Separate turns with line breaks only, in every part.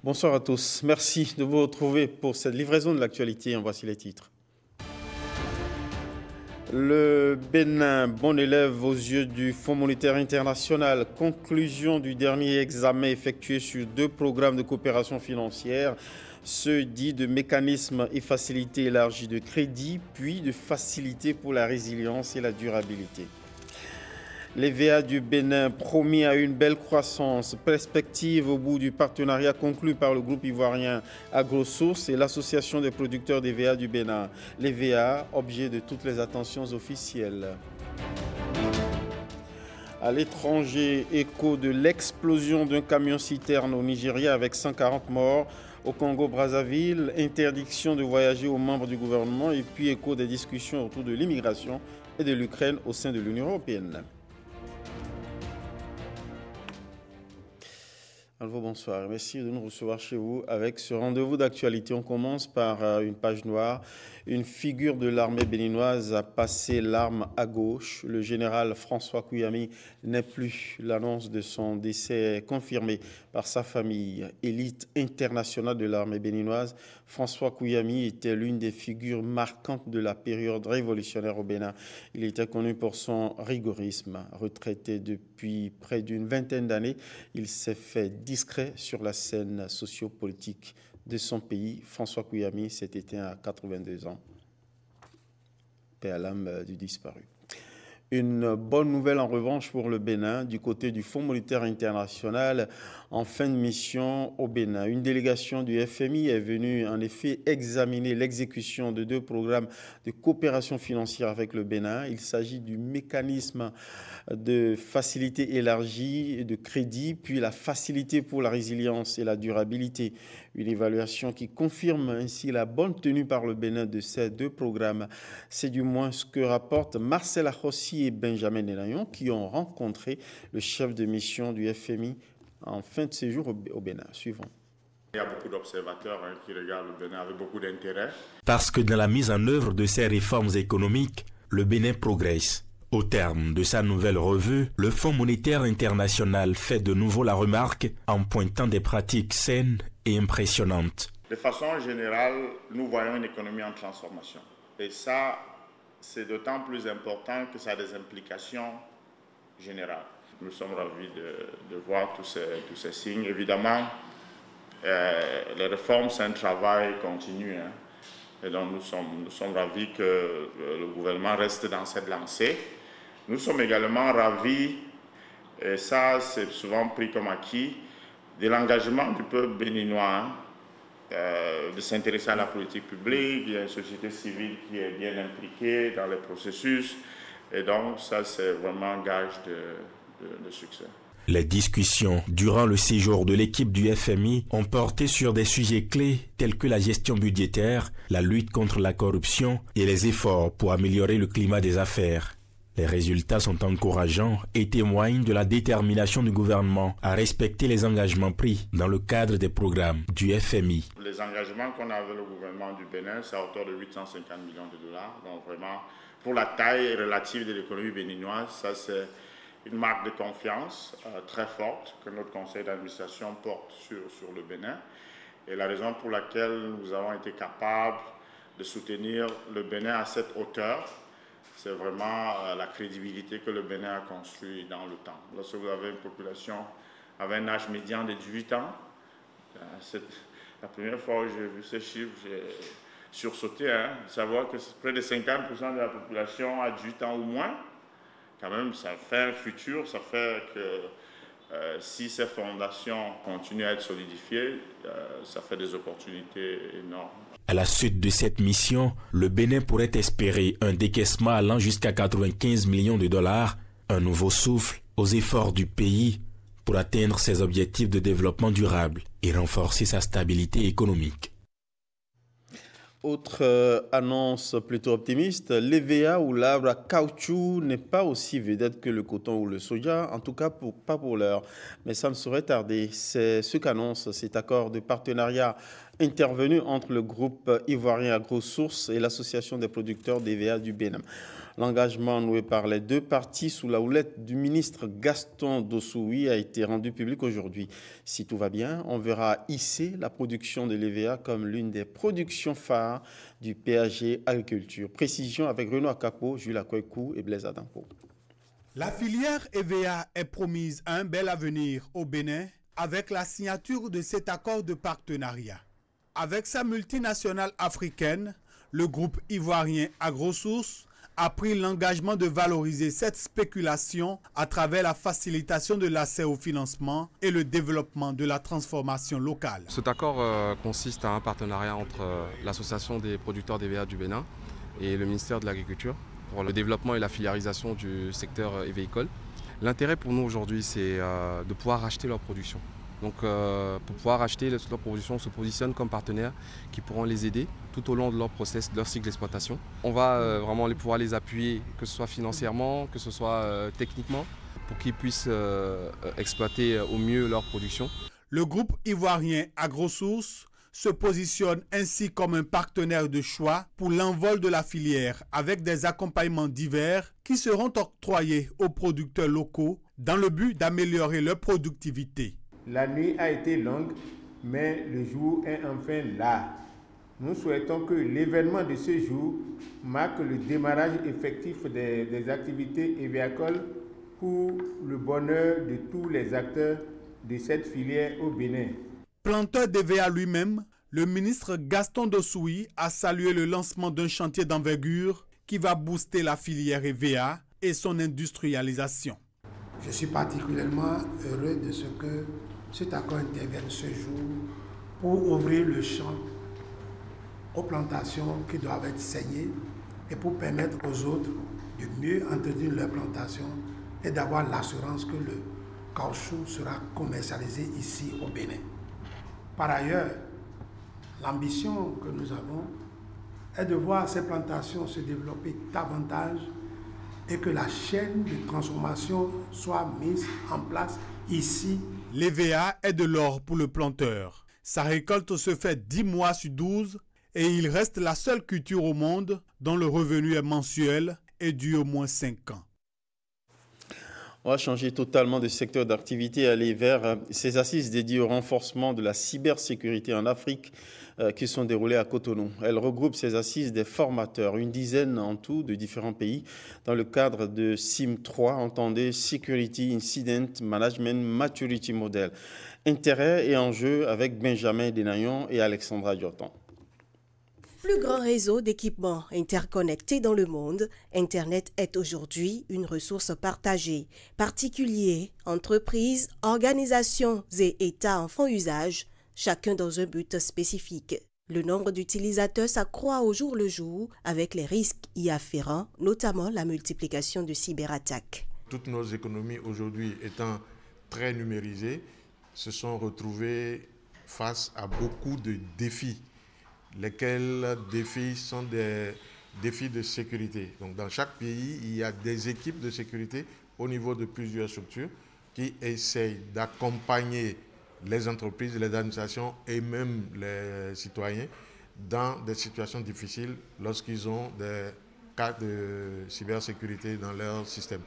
Bonsoir à tous. Merci de vous retrouver pour cette livraison de l'actualité. En voici les titres. Le Bénin, bon élève aux yeux du Fonds monétaire international. Conclusion du dernier examen effectué sur 2 programmes de coopération financière, ceux dits de mécanismes et facilités élargies de crédit, puis de facilités pour la résilience et la durabilité. Les VA du Bénin promis à une belle croissance, perspective au bout du partenariat conclu par le groupe ivoirien AgroSource et l'association des producteurs des VA du Bénin. Les VA, objet de toutes les attentions officielles. À l'étranger, écho de l'explosion d'un camion-citerne au Nigeria avec 140 morts. Au Congo-Brazzaville, interdiction de voyager aux membres du gouvernement et puis écho des discussions autour de l'immigration et de l'Ukraine au sein de l'Union européenne. Alors, bonsoir. Merci de nous recevoir chez vous avec ce rendez-vous d'actualité. On commence par une page noire. Une figure de l'armée béninoise a passé l'arme à gauche. Le général François Kouyami n'est plus. L'annonce de son décès est confirmée par sa famille. Élite internationale de l'armée béninoise, François Kouyami était l'une des figures marquantes de la période révolutionnaire au Bénin. Il était connu pour son rigorisme. Retraité depuis près d'une vingtaine d'années, il s'est fait discret sur la scène sociopolitique de son pays. François Kouyami s'est éteint à 82 ans. Paix à l'âme du disparu. Une bonne nouvelle en revanche pour le Bénin, du côté du Fonds monétaire international, en fin de mission au Bénin. Une délégation du FMI est venue en effet examiner l'exécution de 2 programmes de coopération financière avec le Bénin. Il s'agit du mécanisme de facilité élargie de crédit, puis la facilité pour la résilience et la durabilité. Une évaluation qui confirme ainsi la bonne tenue par le Bénin de ces 2 programmes. C'est du moins ce que rapportent Marcel Achossi et Benjamin Nenayon qui ont rencontré le chef de mission du FMI en fin de séjour au Bénin. Suivant.
Il y a beaucoup d'observateurs qui regardent le Bénin avec beaucoup d'intérêt.
Parce que dans la mise en œuvre de ces réformes économiques, le Bénin progresse. Au terme de sa nouvelle revue, le Fonds monétaire international fait de nouveau la remarque en pointant des pratiques saines et impressionnantes.
De façon générale, nous voyons une économie en transformation. Et ça, c'est d'autant plus important que ça a des implications générales. Nous sommes ravis de voir tous ces signes. Évidemment, les réformes, c'est un travail continu. Et donc, nous sommes ravis que le gouvernement reste dans cette lancée. Nous sommes également ravis, et ça, c'est souvent pris comme acquis, de l'engagement du peuple béninois de s'intéresser à la politique publique. Il y a une société civile qui est bien impliquée dans les processus. Et donc, ça, c'est vraiment un gage de succès.
Les discussions durant le séjour de l'équipe du FMI ont porté sur des sujets clés tels que la gestion budgétaire, la lutte contre la corruption et les efforts pour améliorer le climat des affaires. Les résultats sont encourageants et témoignent de la détermination du gouvernement à respecter les engagements pris dans le cadre des programmes du FMI.
Les engagements qu'on a avec le gouvernement du Bénin, c'est à hauteur de 850 millions de dollars. Donc vraiment, pour la taille relative de l'économie béninoise, ça c'est une marque de confiance très forte que notre conseil d'administration porte sur le Bénin. Et la raison pour laquelle nous avons été capables de soutenir le Bénin à cette hauteur, c'est vraiment la crédibilité que le Bénin a construit dans le temps. Lorsque vous avez une population avec un âge médian de 18 ans, c'est la première fois où j'ai vu ces chiffres, j'ai sursauté, de savoir que près de 50% de la population a 18 ans ou moins. Quand même, ça fait un futur, ça fait que si ces fondations continuent à être solidifiées, ça fait des opportunités énormes.
À la suite de cette mission, le Bénin pourrait espérer un décaissement allant jusqu'à 95 millions de dollars, un nouveau souffle aux efforts du pays pour atteindre ses objectifs de développement durable et renforcer sa stabilité économique.
Autre annonce plutôt optimiste, l'EVA ou l'arbre à caoutchouc n'est pas aussi vedette que le coton ou le soja, en tout cas pas pour l'heure, mais ça ne saurait tarder. C'est ce qu'annonce cet accord de partenariat intervenu entre le groupe ivoirien AgroSource et l'association des producteurs d'EVA du Bénin. L'engagement noué par les deux parties sous la houlette du ministre Gaston Dossoui a été rendu public aujourd'hui. Si tout va bien, on verra hisser la production de l'EVA comme l'une des productions phares du PAG Agriculture. Précision avec Renaud Akapo, Jules Akweikou et Blaise Adampo.
La filière EVA est promise à un bel avenir au Bénin avec la signature de cet accord de partenariat. Avec sa multinationale africaine, le groupe ivoirien AgroSource a pris l'engagement de valoriser cette spéculation à travers la facilitation de l'accès au financement et le développement de la transformation locale.
Cet accord consiste à un partenariat entre l'association des producteurs d'EVA du Bénin et le ministère de l'Agriculture pour le développement et la filiarisation du secteur évéicole. L'intérêt pour nous aujourd'hui, c'est de pouvoir racheter leur production. Donc pour pouvoir acheter leur production, on se positionne comme partenaires qui pourront les aider tout au long de leur process, de leur cycle d'exploitation. On va vraiment pouvoir les appuyer, que ce soit financièrement, que ce soit techniquement, pour qu'ils puissent exploiter au mieux leur production.
Le groupe ivoirien AgroSource se positionne ainsi comme un partenaire de choix pour l'envol de la filière avec des accompagnements divers qui seront octroyés aux producteurs locaux dans le but d'améliorer leur productivité.
La nuit a été longue, mais le jour est enfin là. Nous souhaitons que l'événement de ce jour marque le démarrage effectif des activités évicoles pour le bonheur de tous les acteurs de cette filière au Bénin.
Planteur d'EVA lui-même, le ministre Gaston Dossoui a salué le lancement d'un chantier d'envergure qui va booster la filière EVA et son industrialisation.
Je suis particulièrement heureux de ce que cet accord intervienne ce jour pour ouvrir le champ aux plantations qui doivent être saignées et pour permettre aux autres de mieux entretenir leurs plantations et d'avoir l'assurance que le caoutchouc sera commercialisé ici au Bénin. Par ailleurs, l'ambition que nous avons est de voir ces plantations se développer davantage et que la chaîne de transformation soit mise en place ici.
L'EVA est de l'or pour le planteur. Sa récolte se fait 10 mois sur 12 et il reste la seule culture au monde dont le revenu est mensuel et dure au moins 5 ans.
On va changer totalement de secteur d'activité et aller vers ces assises dédiées au renforcement de la cybersécurité en Afrique qui sont déroulées à Cotonou. Elles regroupent ces assises des formateurs, une dizaine en tout de différents pays, dans le cadre de CIM3, entendez Security Incident Management Maturity Model. Intérêt et enjeux avec Benjamin Denayon et Alexandra Diotan.
Plus grand réseau d'équipements interconnectés dans le monde, Internet est aujourd'hui une ressource partagée. Particuliers, entreprises, organisations et États en font usage, chacun dans un but spécifique. Le nombre d'utilisateurs s'accroît au jour le jour avec les risques y afférents, notamment la multiplication de cyberattaques.
Toutes nos économies aujourd'hui étant très numérisées, se sont retrouvées face à beaucoup de défis. Lesquels défis sont des défis de sécurité. Donc dans chaque pays, il y a des équipes de sécurité au niveau de plusieurs structures qui essayent d'accompagner les entreprises, les administrations et même les citoyens dans des situations difficiles lorsqu'ils ont des cas de cybersécurité dans leur système.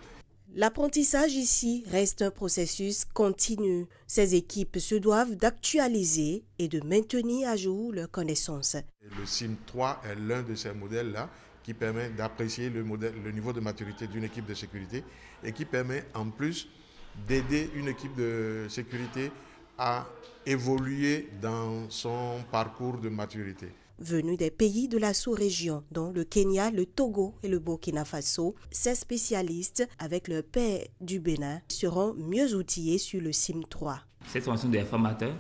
L'apprentissage ici reste un processus continu. Ces équipes se doivent d'actualiser et de maintenir à jour leurs connaissances.
Le CIM3 est l'un de ces modèles-là qui permet d'apprécier le niveau de maturité d'une équipe de sécurité et qui permet en plus d'aider une équipe de sécurité à évoluer dans son parcours de maturité.
Venus des pays de la sous-région, dont le Kenya, le Togo et le Burkina Faso, ces spécialistes, avec leurs pairs du Bénin, seront mieux outillés sur le CIM3.
Cette formation des formateurs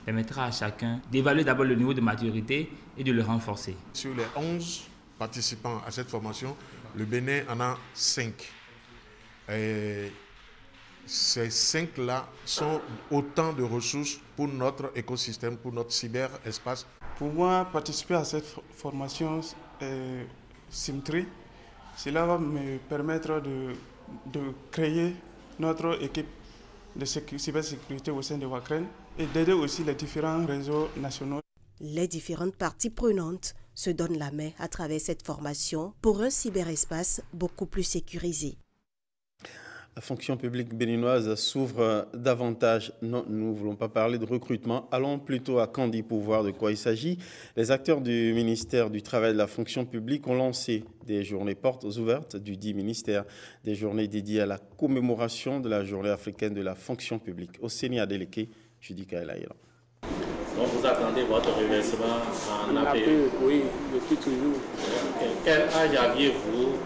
permettra à chacun d'évaluer d'abord le niveau de maturité et de le renforcer.
Sur les 11 participants à cette formation, le Bénin en a 5. Et ces 5-là sont autant de ressources pour notre écosystème, pour notre cyberespace.
Pour moi, participer à cette formation CIM3, cela va me permettre de créer notre équipe de cybersécurité au sein de Wakren et d'aider aussi les différents réseaux nationaux.
Les différentes parties prenantes se donnent la main à travers cette formation pour un cyberespace beaucoup plus sécurisé.
La fonction publique béninoise s'ouvre davantage. Non, nous ne voulons pas parler de recrutement. Allons plutôt à Kandi pour voir de quoi il s'agit. Les acteurs du ministère du Travail et de la fonction publique ont lancé des journées portes ouvertes du dit ministère, des journées dédiées à la commémoration de la journée africaine de la fonction publique. Au Sénia Deleke, Judy Kaelaïla.
Donc vous attendez votre reversement en APE?
Oui, depuis toujours.
Quel âge aviez-vous?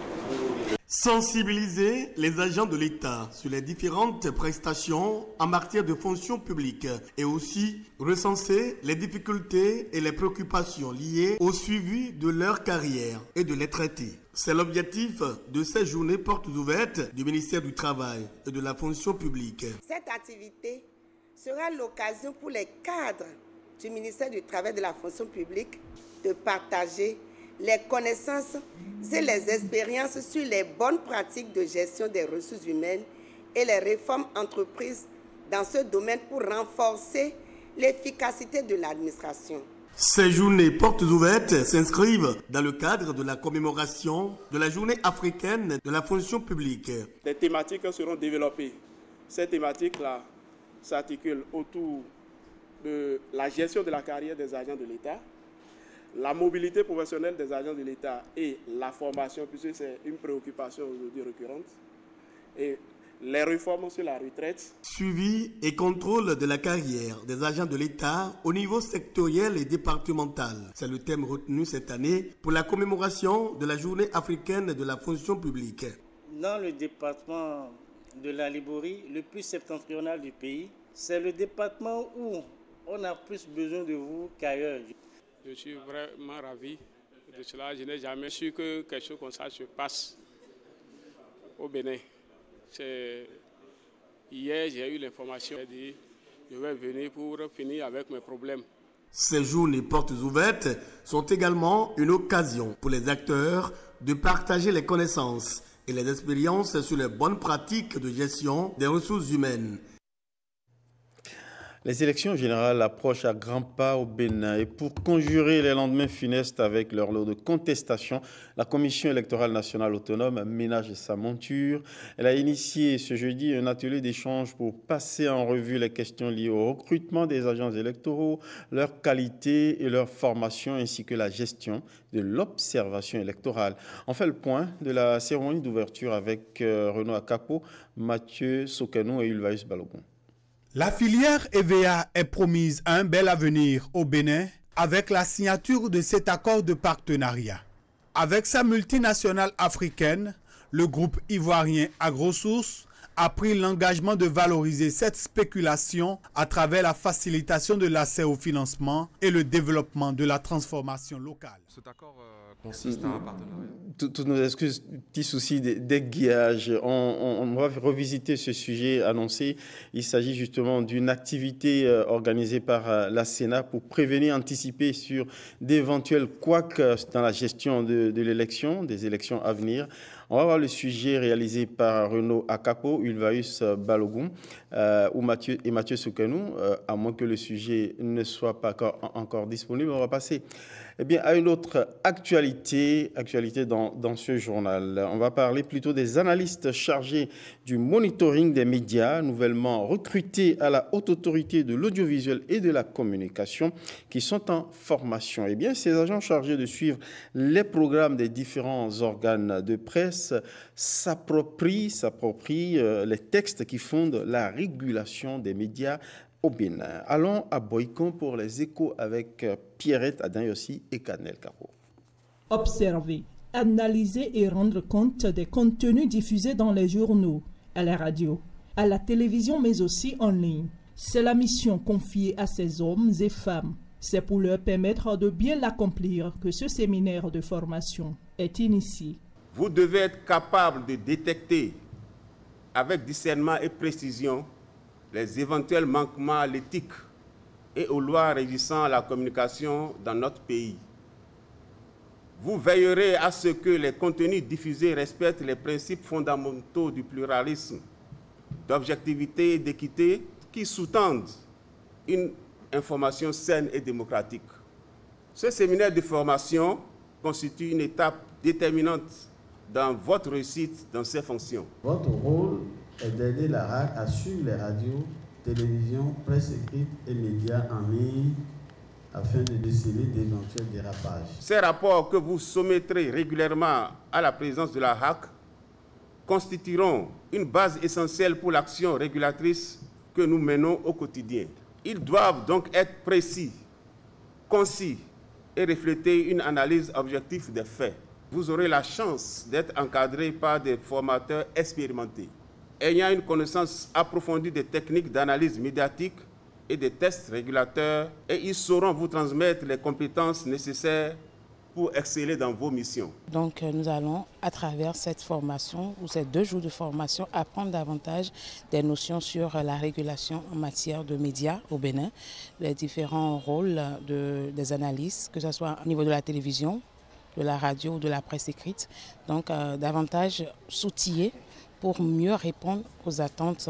Sensibiliser les agents de l'État sur les différentes prestations en matière de fonction publique et aussi recenser les difficultés et les préoccupations liées au suivi de leur carrière et de les traiter. C'est l'objectif de ces journées portes ouvertes du ministère du Travail et de la fonction publique.
Cette activité sera l'occasion pour les cadres du ministère du Travail et de la fonction publique de partager les connaissances et les expériences sur les bonnes pratiques de gestion des ressources humaines et les réformes entreprises dans ce domaine pour renforcer l'efficacité de l'administration.
Ces journées portes ouvertes s'inscrivent dans le cadre de la commémoration de la journée africaine de la fonction publique.
Des thématiques seront développées. Ces thématiques-là s'articulent autour de la gestion de la carrière des agents de l'État, la mobilité professionnelle des agents de l'État et la formation, puisque c'est une préoccupation aujourd'hui récurrente, et les réformes sur la retraite.
Suivi et contrôle de la carrière des agents de l'État au niveau sectoriel et départemental. C'est le thème retenu cette année pour la commémoration de la journée africaine de la fonction publique.
Dans le département de la Liborie, le plus septentrional du pays, c'est le département où on a plus besoin de vous qu'ailleurs.
Je suis vraiment ravi de cela. Je n'ai jamais su que quelque chose comme ça se passe au Bénin. Hier, j'ai eu l'information. J'ai dit, je vais venir pour finir avec mes problèmes.
Ces journées portes ouvertes sont également une occasion pour les acteurs de partager les connaissances et les expériences sur les bonnes pratiques de gestion des ressources humaines.
Les élections générales approchent à grands pas au Bénin et pour conjurer les lendemains funestes avec leur lot de contestations, la Commission électorale nationale autonome ménage sa monture. Elle a initié ce jeudi un atelier d'échange pour passer en revue les questions liées au recrutement des agents électoraux, leur qualité et leur formation ainsi que la gestion de l'observation électorale. On fait le point de la cérémonie d'ouverture avec Renaud Akapo, Mathieu Sokanou et Ulvaeus Balogun.
La filière EVA est promise à un bel avenir au Bénin avec la signature de cet accord de partenariat. Avec sa multinationale africaine, le groupe ivoirien AgroSource a pris l'engagement de valoriser cette spéculation à travers la facilitation de l'accès au financement et le développement de la transformation locale.
Cet accord consiste à un partenariat.
Toutes nos excuses, petit souci d'aiguillage. On va revisiter ce sujet annoncé. Il s'agit justement d'une activité organisée par la Sénat pour prévenir, anticiper sur d'éventuels couacs dans la gestion de l'élection, des élections à venir. On va voir le sujet réalisé par Renaud Akapo, Ulvaeus Balogun ou Mathieu Sokanou, à moins que le sujet ne soit pas encore disponible. On va passer à une autre actualité dans ce journal. On va parler plutôt des analystes chargés du monitoring des médias, nouvellement recrutés à la Haute Autorité de l'audiovisuel et de la communication, qui sont en formation. Ces agents chargés de suivre les programmes des différents organes de presse s'approprient les textes qui fondent la régulation des médias au Bénin. Allons à Boycon pour les échos avec Pierrette Adanyossi et Canel Caro.
Observer, analyser et rendre compte des contenus diffusés dans les journaux, à la radio, à la télévision mais aussi en ligne. C'est la mission confiée à ces hommes et femmes. C'est pour leur permettre de bien l'accomplir que ce séminaire de formation est initié.
Vous devez être capable de détecter avec discernement et précision les éventuels manquements à l'éthique et aux lois régissant la communication dans notre pays. Vous veillerez à ce que les contenus diffusés respectent les principes fondamentaux du pluralisme, d'objectivité et d'équité qui sous-tendent une information saine et démocratique. Ce séminaire de formation constitue une étape déterminante dans votre réussite dans ces fonctions.
Votre rôle est d'aider la RAC à suivre les radios, télévisions, presse écrite et médias en ligne afin de déceler d'éventuels dérapages.
Ces rapports que vous soumettrez régulièrement à la présidence de la RAC constitueront une base essentielle pour l'action régulatrice que nous menons au quotidien. Ils doivent donc être précis, concis et refléter une analyse objective des faits. Vous aurez la chance d'être encadré par des formateurs expérimentés, ayant une connaissance approfondie des techniques d'analyse médiatique et des tests régulateurs, et ils sauront vous transmettre les compétences nécessaires pour exceller dans vos missions.
Donc nous allons, à travers cette formation, ou ces 2 jours de formation, apprendre davantage des notions sur la régulation en matière de médias au Bénin, les différents rôles des analystes, que ce soit au niveau de la télévision, de la radio ou de la presse écrite. Donc davantage s'outiller pour mieux répondre aux attentes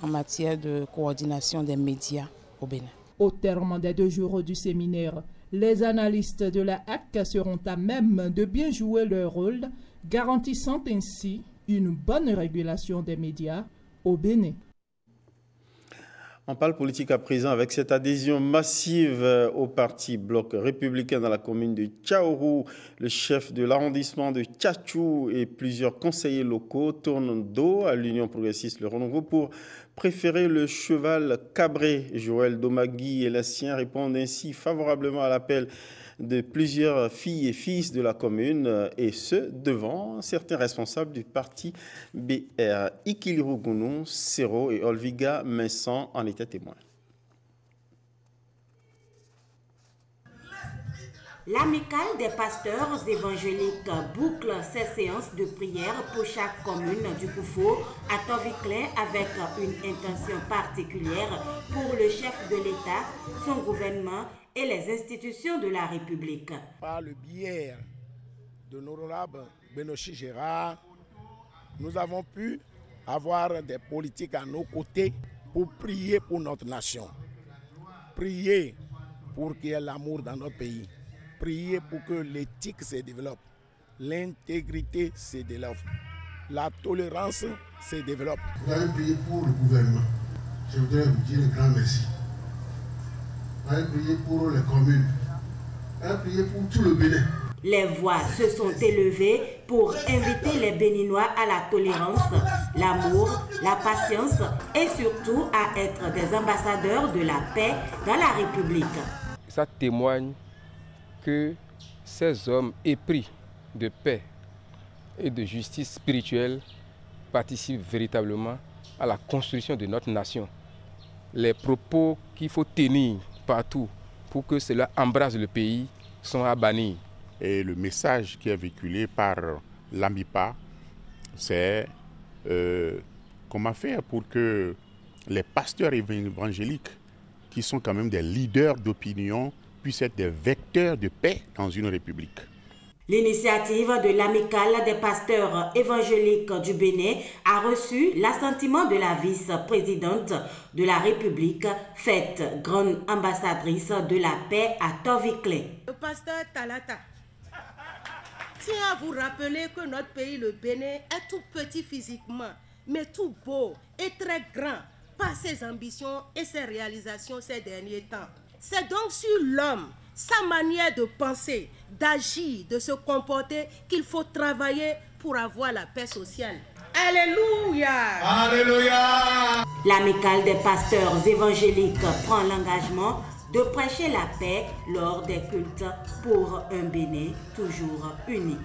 en matière de coordination des médias au Bénin.
Au terme des 2 jours du séminaire, les analystes de la HAC seront à même de bien jouer leur rôle, garantissant ainsi une bonne régulation des médias au Bénin.
On parle politique à présent avec cette adhésion massive au parti Bloc républicain dans la commune de Tchaourou. Le chef de l'arrondissement de Tchatchou et plusieurs conseillers locaux tournent dos à l'Union progressiste Le Renouveau pour préférer le cheval cabré. Joël Domagui et les siens répondent ainsi favorablement à l'appel de plusieurs filles et fils de la commune, et ce, devant certains responsables du parti BR. Ikiliru Gounou, Sero et Olviga Messan en étaient témoins.
L'amicale des pasteurs évangéliques boucle ses séances de prière pour chaque commune du Koufo à Toviclin avec une intention particulière pour le chef de l'État, son gouvernement et les institutions de la République.
Par le biais de l'honorable Benoît Gérard, nous avons pu avoir des politiques à nos côtés pour prier pour notre nation, prier pour qu'il y ait l'amour dans notre pays, prier pour que l'éthique se développe, l'intégrité se développe, la tolérance se développe.
Vous avez prié pour le gouvernement. Je voudrais vous dire un grand merci. Vous avez prié pour les communes. Vous avez prié pour tout le Bénin.
Les voix se sont élevées pour inviter les Béninois à la tolérance, l'amour, la patience et surtout à être des ambassadeurs de la paix dans la République.
Ça témoigne que ces hommes épris de paix et de justice spirituelle participent véritablement à la construction de notre nation. Les propos qu'il faut tenir partout pour que cela embrase le pays sont à bannir.
Et le message qui est véhiculé par l'AMIPA, c'est comment faire pour que les pasteurs évangéliques, qui sont quand même des leaders d'opinion, puissent être des vecteurs de paix dans une république.
L'initiative de l'amicale des pasteurs évangéliques du Bénin a reçu l'assentiment de la vice-présidente de la République, faite grande ambassadrice de la paix à Toviclin.
Le pasteur Talata tient à vous rappeler que notre pays, le Bénin, est tout petit physiquement, mais tout beau et très grand par ses ambitions et ses réalisations ces derniers temps. C'est donc sur l'homme, sa manière de penser, d'agir, de se comporter qu'il faut travailler pour avoir la paix sociale. Alléluia!
Alléluia! L'amicale des pasteurs évangéliques prend l'engagement de prêcher la paix lors des cultes pour un Bénin toujours uni.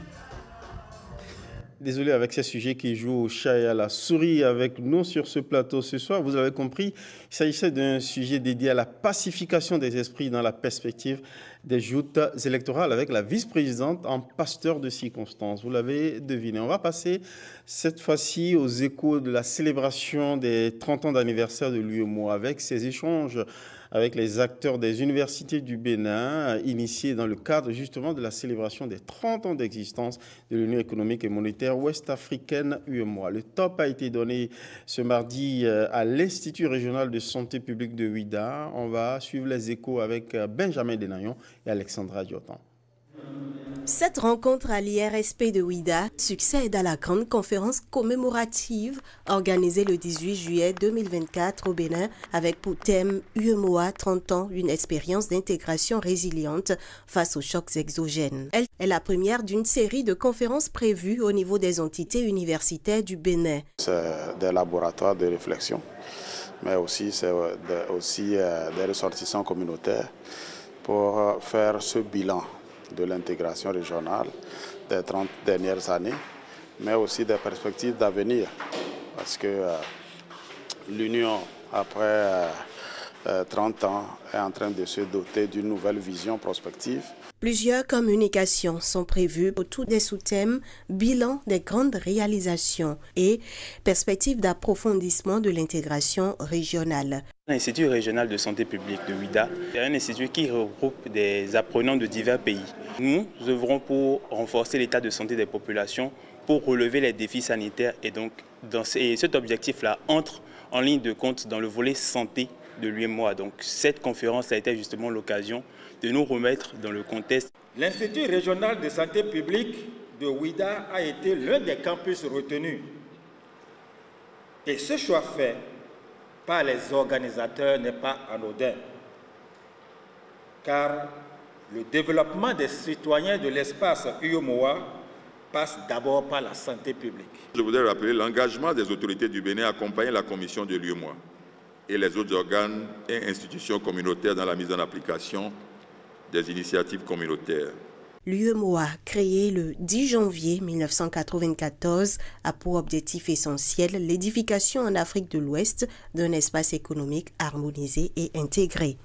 Désolé avec ces sujets qui jouent au chat et à la souris avec nous sur ce plateau ce soir. Vous avez compris, il s'agissait d'un sujet dédié à la pacification des esprits dans la perspective des joutes électorales avec la vice-présidente en pasteur de circonstance. Vous l'avez deviné. On va passer cette fois-ci aux échos de la célébration des 30 ans d'anniversaire de l'UEMOA avec ces échanges avec les acteurs des universités du Bénin, initié dans le cadre justement de la célébration des 30 ans d'existence de l'Union économique et monétaire ouest-africaine UEMOA. Le top a été donné ce mardi à l'Institut régional de santé publique de Ouida. On va suivre les échos avec Benjamin Denayon et Alexandra Diotan.
Cette rencontre à l'IRSP de Ouida succède à la grande conférence commémorative organisée le 18 juillet 2024 au Bénin avec pour thème UEMOA 30 ans, une expérience d'intégration résiliente face aux chocs exogènes. Elle est la première d'une série de conférences prévues au niveau des entités universitaires du Bénin.
C'est des laboratoires de réflexion, mais aussi des ressortissants communautaires pour faire ce bilan de l'intégration régionale des 30 dernières années, mais aussi des perspectives d'avenir, parce que l'Union, après 30 ans, est en train de se doter d'une nouvelle vision prospective.
Plusieurs communications sont prévues autour des sous-thèmes bilan des grandes réalisations et perspectives d'approfondissement de l'intégration régionale.
L'Institut régional de santé publique de Ouida est un institut qui regroupe des apprenants de divers pays. Nous œuvrons pour renforcer l'état de santé des populations, pour relever les défis sanitaires et donc cet objectif-là entre en ligne de compte dans le volet santé de l'UEMOA. Donc cette conférence a été justement l'occasion de nous remettre dans le contexte.
L'Institut régional de santé publique de Ouida a été l'un des campus retenus. Et ce choix fait par les organisateurs n'est pas anodin, car le développement des citoyens de l'espace UEMOA passe d'abord par la santé publique.
Je voudrais rappeler l'engagement des autorités du Bénin à accompagner la commission de l'UEMOA et les autres organes et institutions communautaires dans la mise en application des initiatives communautaires.
L'UEMOA, créé le 10 janvier 1994, a pour objectif essentiel l'édification en Afrique de l'Ouest d'un espace économique harmonisé et intégré.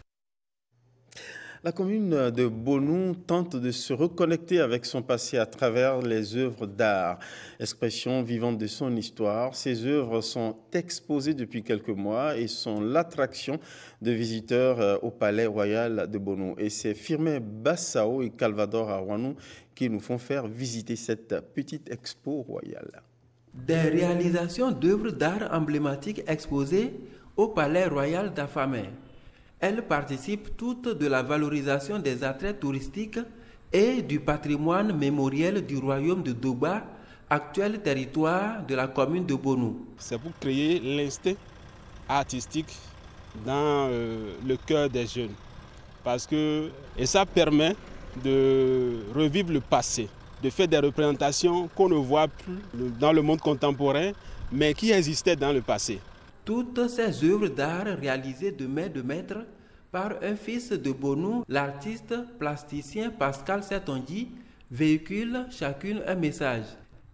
La commune de Bonou tente de se reconnecter avec son passé à travers les œuvres d'art, expression vivante de son histoire. Ces œuvres sont exposées depuis quelques mois et sont l'attraction de visiteurs au Palais Royal de Bonou. Et c'est Firmin Bassao et Calvador Arwanou qui nous font faire visiter cette petite expo royale.
Des réalisations d'œuvres d'art emblématiques exposées au Palais Royal d'Afamé. Elles participent toutes de la valorisation des attraits touristiques et du patrimoine mémoriel du royaume de Doba, actuel territoire de la commune de Bonou.
C'est pour créer l'instinct artistique dans le cœur des jeunes. Et ça permet de revivre le passé, de faire des représentations qu'on ne voit plus dans le monde contemporain, mais qui existaient dans le passé.
Toutes ces œuvres d'art réalisées de main de maître par un fils de Bonou, l'artiste plasticien Pascal Setonji, véhiculent chacune un message.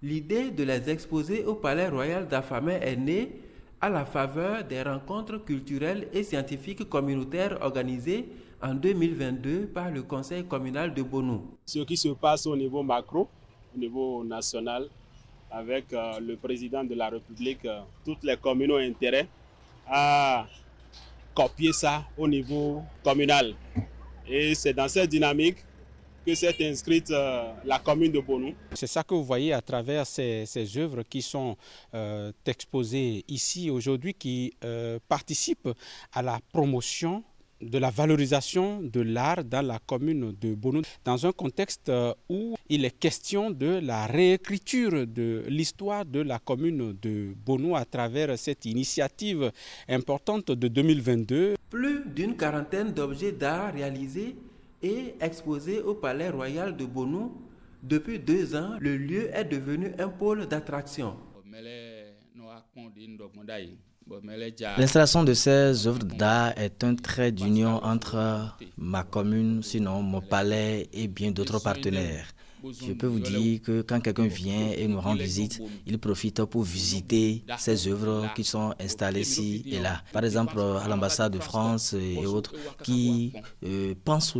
L'idée de les exposer au Palais Royal d'Afamé est née à la faveur des rencontres culturelles et scientifiques communautaires organisées en 2022 par le Conseil communal de Bonou.
Ce qui se passe au niveau macro, au niveau national, avec le président de la République, toutes les communes ont intérêt à copier ça au niveau communal. Et c'est dans cette dynamique que s'est inscrite la commune de Bonou.
C'est ça que vous voyez à travers ces œuvres qui sont exposées ici aujourd'hui, qui participent à la promotion de la valorisation de l'art dans la commune de Bonou, dans un contexte où il est question de la réécriture de l'histoire de la commune de Bonou à travers cette initiative importante de 2022.
Plus d'une quarantaine d'objets d'art réalisés et exposés au Palais Royal de Bonou. Depuis 2 ans, le lieu est devenu un pôle d'attraction.
L'installation de ces œuvres d'art est un trait d'union entre ma commune, sinon mon palais et bien d'autres partenaires. Je peux vous dire que quand quelqu'un vient et nous rend visite, il profite pour visiter ces œuvres qui sont installées ici et là. Par exemple, à l'ambassade de France et autres, qui pensent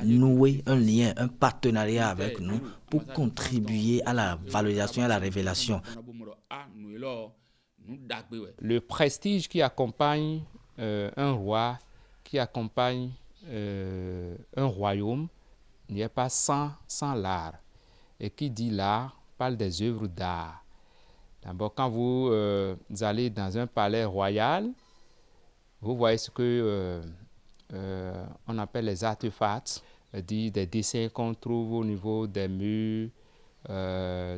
nouer un lien, un partenariat avec nous pour contribuer à la valorisation et à la révélation.
Le prestige qui accompagne un roi qui accompagne un royaume n'est pas sans l'art. Et qui dit l'art parle des œuvres d'art. D'abord, quand vous allez dans un palais royal, vous voyez ce que on appelle les artefacts, des dessins qu'on trouve au niveau des murs.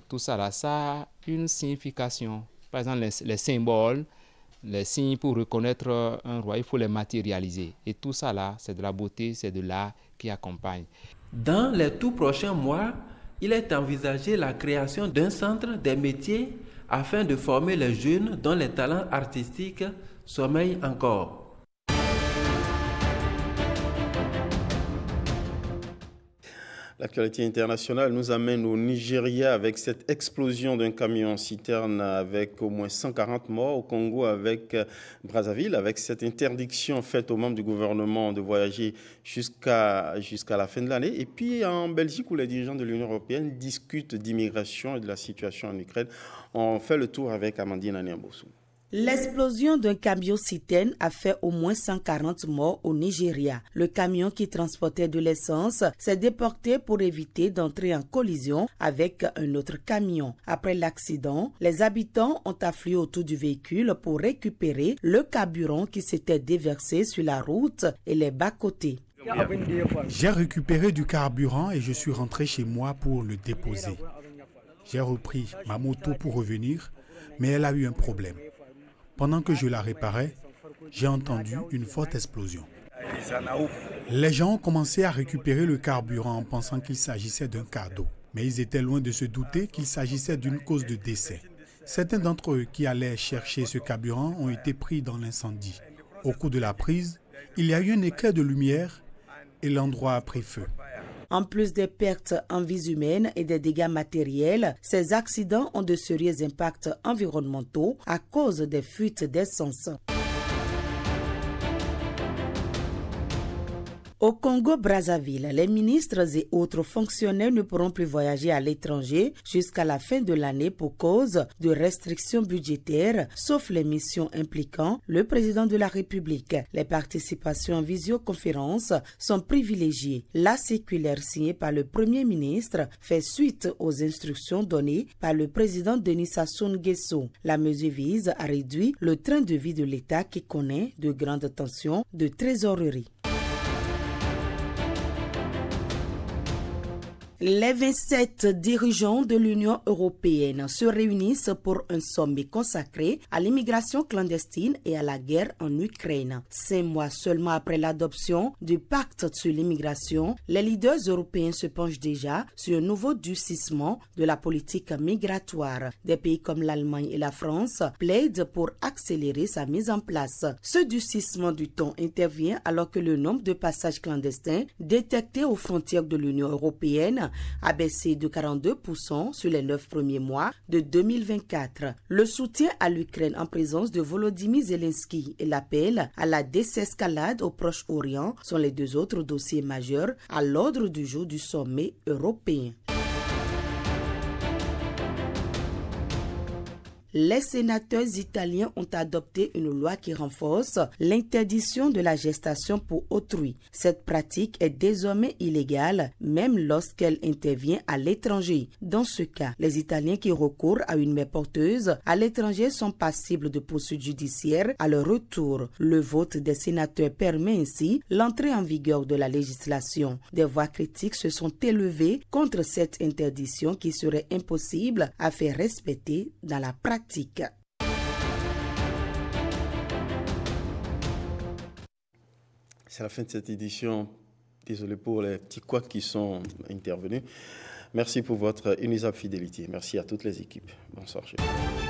Tout ça là, ça a une signification. Par exemple, les symboles, les signes pour reconnaître un roi, il faut les matérialiser. Et tout ça là, c'est de la beauté, c'est de l'art qui accompagne.
Dans les tout prochains mois, il est envisagé la création d'un centre des métiers afin de former les jeunes dont les talents artistiques sommeillent encore.
L'actualité internationale nous amène au Nigeria avec cette explosion d'un camion-citerne avec au moins 140 morts, au Congo avec Brazzaville, avec cette interdiction faite aux membres du gouvernement de voyager jusqu'à la fin de l'année. Et puis en Belgique où les dirigeants de l'Union européenne discutent d'immigration et de la situation en Ukraine. On fait le tour avec Amandine Aniambossou.
L'explosion d'un camion-citerne a fait au moins 140 morts au Nigeria. Le camion qui transportait de l'essence s'est déporté pour éviter d'entrer en collision avec un autre camion. Après l'accident, les habitants ont afflué autour du véhicule pour récupérer le carburant qui s'était déversé sur la route et les bas-côtés.
J'ai récupéré du carburant et je suis rentré chez moi pour le déposer. J'ai repris ma moto pour revenir, mais elle a eu un problème. Pendant que je la réparais, j'ai entendu une forte explosion. Les gens ont commencé à récupérer le carburant en pensant qu'il s'agissait d'un cadeau. Mais ils étaient loin de se douter qu'il s'agissait d'une cause de décès. Certains d'entre eux qui allaient chercher ce carburant ont été pris dans l'incendie. Au coup de la prise, il y a eu un éclair de lumière et l'endroit a pris feu.
En plus des pertes en vies humaines et des dégâts matériels, ces accidents ont de sérieux impacts environnementaux à cause des fuites d'essence. Au Congo-Brazzaville, les ministres et autres fonctionnaires ne pourront plus voyager à l'étranger jusqu'à la fin de l'année pour cause de restrictions budgétaires, sauf les missions impliquant le président de la République. Les participations en visioconférence sont privilégiées. La circulaire signée par le Premier ministre fait suite aux instructions données par le président Denis Sassou Nguesso. La mesure vise à réduire le train de vie de l'État qui connaît de grandes tensions de trésorerie. Les 27 dirigeants de l'Union européenne se réunissent pour un sommet consacré à l'immigration clandestine et à la guerre en Ukraine. 5 mois seulement après l'adoption du pacte sur l'immigration, les leaders européens se penchent déjà sur un nouveau durcissement de la politique migratoire. Des pays comme l'Allemagne et la France plaident pour accélérer sa mise en place. Ce durcissement du ton intervient alors que le nombre de passages clandestins détectés aux frontières de l'Union européenne a baissé de 42% sur les 9 premiers mois de 2024. Le soutien à l'Ukraine en présence de Volodymyr Zelensky et l'appel à la désescalade au Proche-Orient sont les 2 autres dossiers majeurs à l'ordre du jour du sommet européen. Les sénateurs italiens ont adopté une loi qui renforce l'interdiction de la gestation pour autrui. Cette pratique est désormais illégale, même lorsqu'elle intervient à l'étranger. Dans ce cas, les Italiens qui recourent à une mère porteuse à l'étranger sont passibles de poursuites judiciaires à leur retour. Le vote des sénateurs permet ainsi l'entrée en vigueur de la législation. Des voix critiques se sont élevées contre cette interdiction qui serait impossible à faire respecter dans la pratique.
C'est la fin de cette édition. Désolé pour les petits couacs qui sont intervenus. Merci pour votre inépuisable fidélité. Merci à toutes les équipes. Bonsoir chez vous.